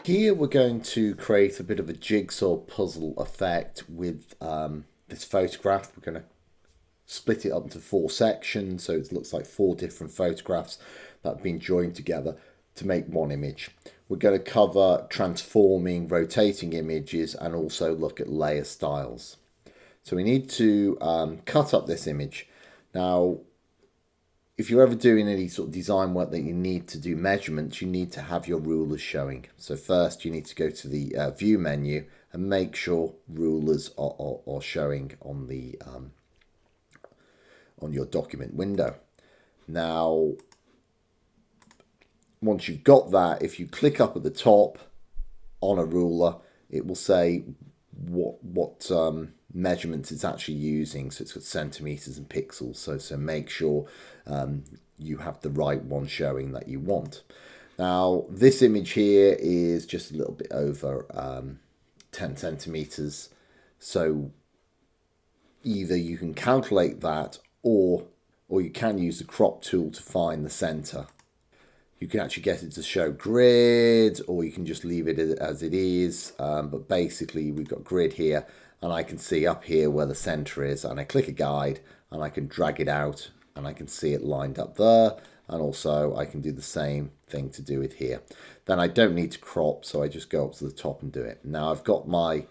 Here we're going to create a bit of a jigsaw puzzle effect with this photograph. We're going to split it up into 4 sections, so it looks like 4 different photographs that have been joined together to make one image. We're going to cover transforming, rotating images and also look at layer styles. So we need to cut up this image. Now, if you're ever doing any sort of design work that you need to do measurements, you need to have your rulers showing. So first you need to go to the view menu and make sure rulers are showing on the on your document window. Now, once you've got that, if you click up at the top on a ruler, it will say what measurements it's actually using. So it's got centimeters and pixels. So make sure you have the right one showing that you want. Now, this image here is just a little bit over 10 centimeters. So either you can calculate that or you can use the crop tool to find the center. You can actually get it to show grid, or you can just leave it as it is. But basically we've got grid here, and I can see up here where the center is, and I click a guide and I can drag it out and I can see it lined up there. And also I can do the same thing to do it here. Then I don't need to crop, so I just go up to the top and do it. Now I've got my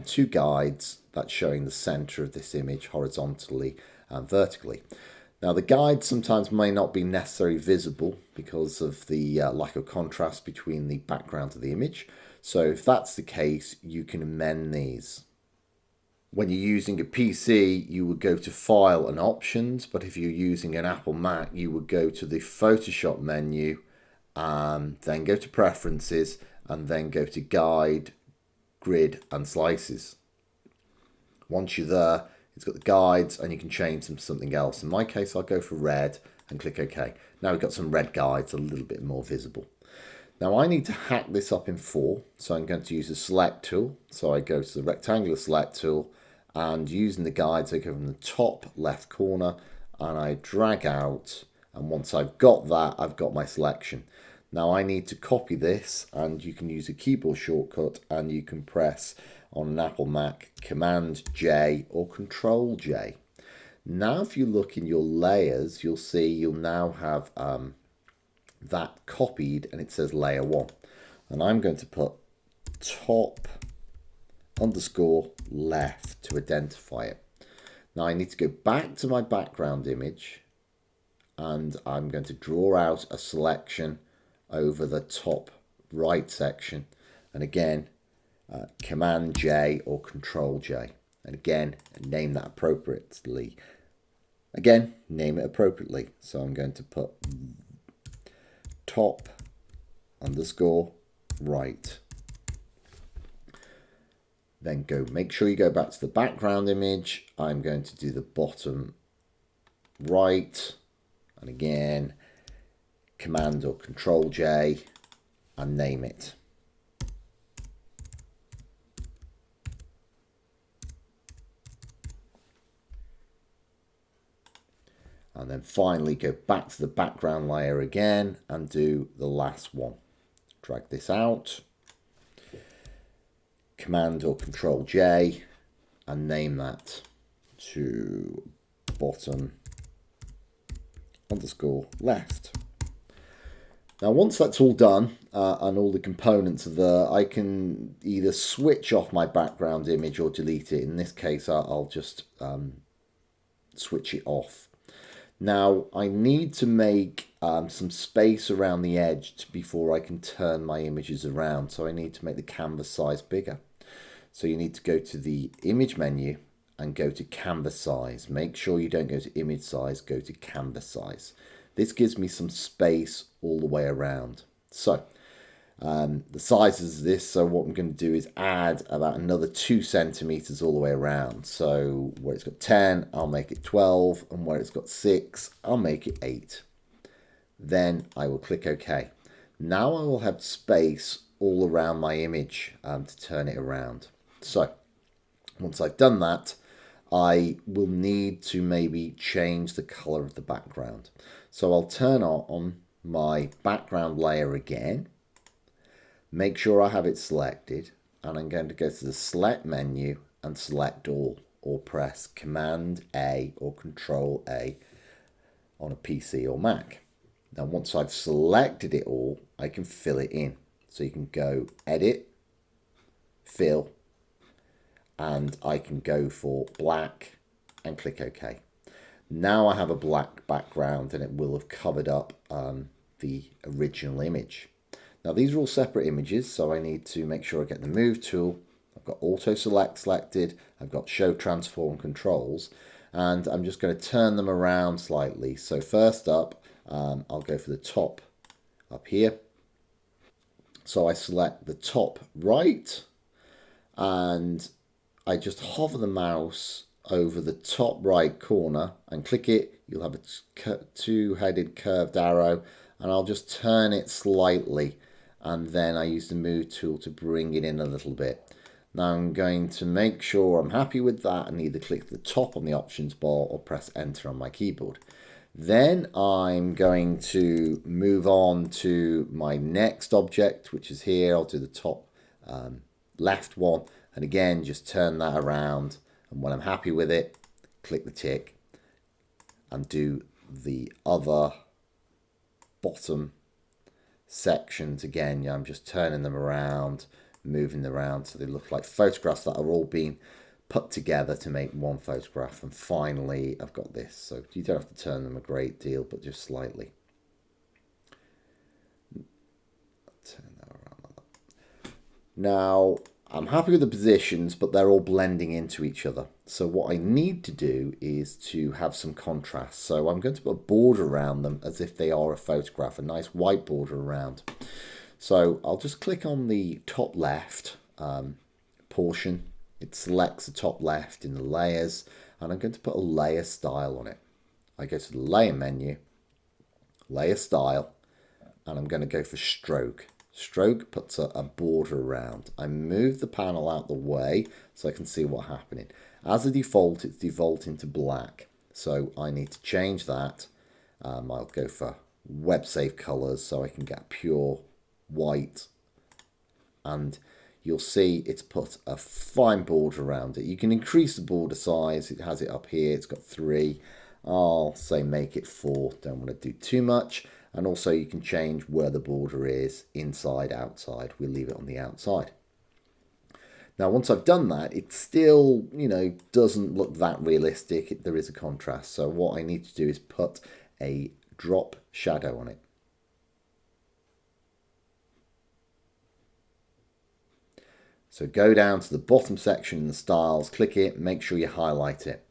2 guides that's showing the center of this image horizontally and vertically. Now the guide sometimes may not be necessarily visible because of the lack of contrast between the background of the image. So if that's the case, you can amend these. When you're using a PC, you would go to File and Options, but if you're using an Apple Mac, you would go to the Photoshop menu, then go to Preferences, and then go to Guide, Grid, and Slices. Once you're there, it's got the guides and you can change them to something else. In my case, I'll go for red and click OK. Now we've got some red guides, a little bit more visible. Now I need to hack this up in 4, so I'm going to use the select tool. So I go to the rectangular select tool, and using the guides, I go from the top left corner and I drag out. And once I've got that, I've got my selection. Now I need to copy this, and you can use a keyboard shortcut and you can press on an Apple Mac Command J or Control J. Now if you look in your layers, you'll see you'll now have that copied, and it says layer 1. And I'm going to put top underscore left to identify it. Now I need to go back to my background image, and I'm going to draw out a selection over the top right section, and again Command J or Control J, and again name that appropriately. Again, name it appropriately. So I'm going to put top underscore right. Then make sure you go back to the background image. I'm going to do the bottom right, and again Command or Control J, and name it. And then finally go back to the background layer again and do the last one. Drag this out, Command or Control J, and name that to bottom underscore left. Now once that's all done and all the components are there, I can either switch off my background image or delete it. In this case, I'll just switch it off. Now I need to make some space around the edge before I can turn my images around. So I need to make the canvas size bigger. So you need to go to the image menu and go to canvas size. Make sure you don't go to image size, go to canvas size. This gives me some space all the way around. So the size is this, so what I'm going to do is add about another 2 centimeters all the way around. So where it's got 10, I'll make it 12, and where it's got 6, I'll make it 8. Then I will click OK. Now I will have space all around my image to turn it around. So once I've done that, I will need to maybe change the color of the background. So I'll turn on my background layer again. Make sure I have it selected, and I'm going to go to the select menu and select all, or press Command A or Control A on a PC or Mac. Now once I've selected it all, I can fill it in. So you can go Edit, Fill, and I can go for black and click OK. Now I have a black background and it will have covered up the original image. Now these are all separate images, so I need to make sure I get the Move tool. I've got Auto Select selected, I've got Show Transform Controls, and I'm just going to turn them around slightly. So first up, I'll go for the top up here. So I select the top right, and I just hover the mouse over the top right corner and click it. You'll have a two-headed curved arrow, and I'll just turn it slightly, and then I use the Move tool to bring it in a little bit. Now I'm going to make sure I'm happy with that and either click the top on the options bar or press enter on my keyboard. Then I'm going to move on to my next object, which is here. I'll do the top left one, and again just turn that around, and when I'm happy with it, click the tick and do the other bottom sections again. I'm just turning them around, moving them around so they look like photographs that are all being put together to make one photograph. And finally I've got this, so you don't have to turn them a great deal, but just slightly. Turn that around like that. Now I'm happy with the positions, but they're all blending into each other. So what I need to do is to have some contrast. So I'm going to put a border around them as if they are a photograph, a nice white border around. So I'll just click on the top left portion. It selects the top left in the layers, and I'm going to put a layer style on it. I go to the layer menu, layer style, and I'm going to go for stroke. Stroke puts a border around. I move the panel out the way so I can see what's happening. As a default, it's defaulting to black. So I need to change that. I'll go for web safe colors so I can get pure white. And you'll see it's put a fine border around it. You can increase the border size. It has it up here. It's got 3. I'll say make it 4. Don't want to do too much. And also you can change where the border is, inside, outside. We'll leave it on the outside. Now once I've done that, it still, doesn't look that realistic. There is a contrast. So what I need to do is put a drop shadow on it. So go down to the bottom section in the styles, click it, make sure you highlight it.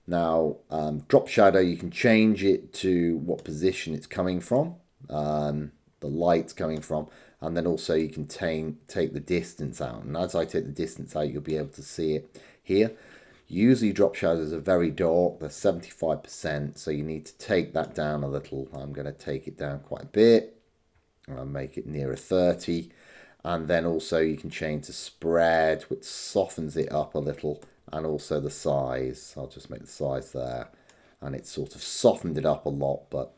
Now, drop shadow, you can change it to what position it's coming from, the light's coming from, and then also you can take the distance out. And as I take the distance out, you'll be able to see it here. Usually drop shadows are very dark, they're 75%, so you need to take that down a little. I'm going to take it down quite a bit, and I'll make it nearer 30. And then also you can change the spread, which softens it up a little, and also the size. I'll just make the size there, and it's sort of softened it up a lot, but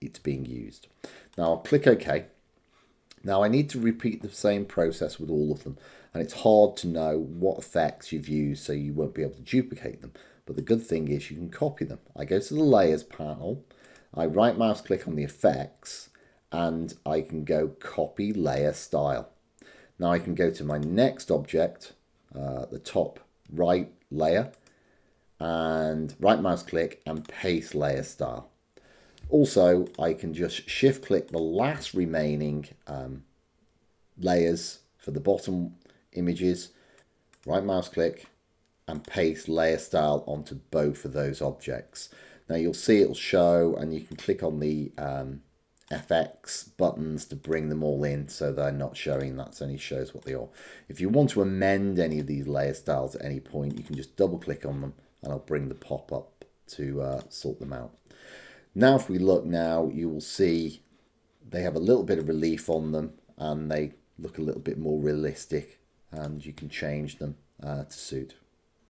it's being used. Now I'll click OK. Now I need to repeat the same process with all of them, and it's hard to know what effects you've used, so you won't be able to duplicate them. But the good thing is you can copy them. I go to the Layers panel, I right mouse click on the effects, and I can go copy layer style. Now I can go to my next object, the top right layer, and right mouse click and paste layer style. Also, I can just shift click the last remaining layers for the bottom images, right mouse click and paste layer style onto both of those objects. Now you'll see it'll show, and you can click on the FX buttons to bring them all in so they're not showing. That only shows what they are. If you want to amend any of these layer styles at any point, you can just double click on them and I'll bring the pop-up to sort them out. Now if we look now, you will see they have a little bit of relief on them and they look a little bit more realistic, and you can change them to suit.